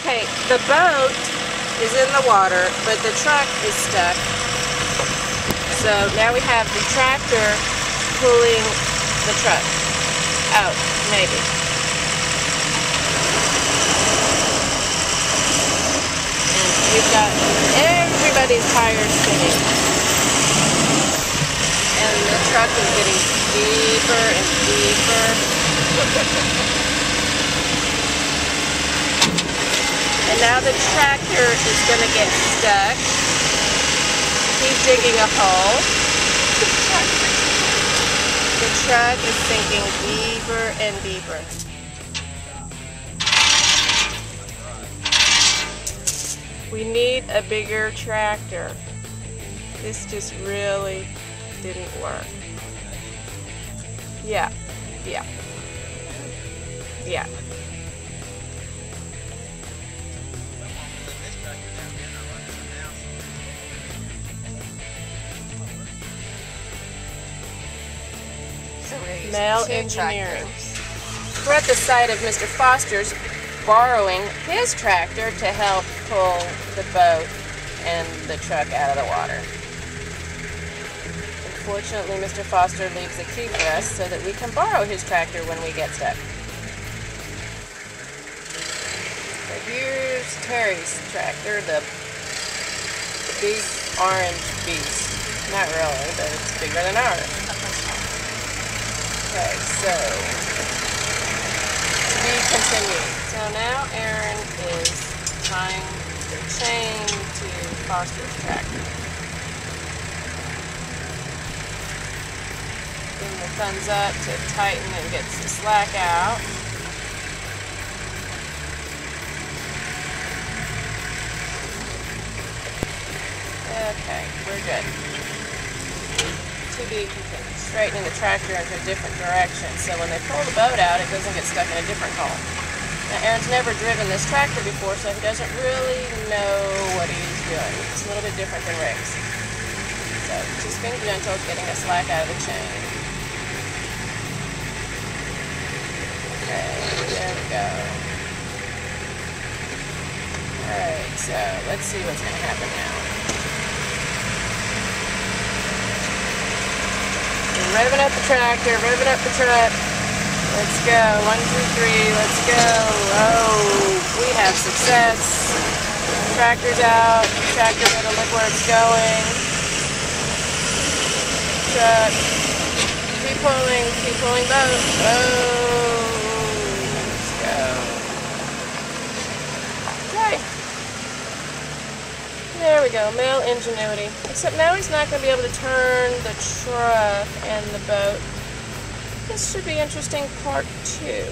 Okay, the boat is in the water, but the truck is stuck. So now we have the tractor pulling the truck out, maybe. And we've got everybody's tires spinning. And the truck is getting deeper and deeper. And now the tractor is going to get stuck. He's digging a hole. The truck is sinking deeper and deeper. We need a bigger tractor. This just really didn't work. Yeah. Male engineering. We're at the site of Mr. Foster's borrowing his tractor to help pull the boat and the truck out of the water. Unfortunately, Mr. Foster leaves the key for us so that we can borrow his tractor when we get stuck. So here's Terry's tractor, the big orange beast. Not really, but it's bigger than ours. Okay, so to be continued. So now Aaron is tying the chain to Foster's tractor. Giving the thumbs up to tighten and get the slack out. Okay, we're good. To be continued. Straightening the tractor into a different direction, so when they pull the boat out, it doesn't get stuck in a different hole. Now, Aaron's never driven this tractor before, so he doesn't really know what he's doing. It's a little bit different than Rick's. So, just being gentle, getting the slack out of the chain. Okay, there we go. Alright, so let's see what's going to happen now. Revving up the tractor, revving up the truck. Let's go. 1, 2, 3, let's go. Oh, we have success. Tractor's out. Tractor doesn't look where it's going. Truck. Keep pulling boat. Oh, let's go. Okay. There we go, male ingenuity. Except now he's not going to be able to turn the truck and the boat. This should be interesting part 2.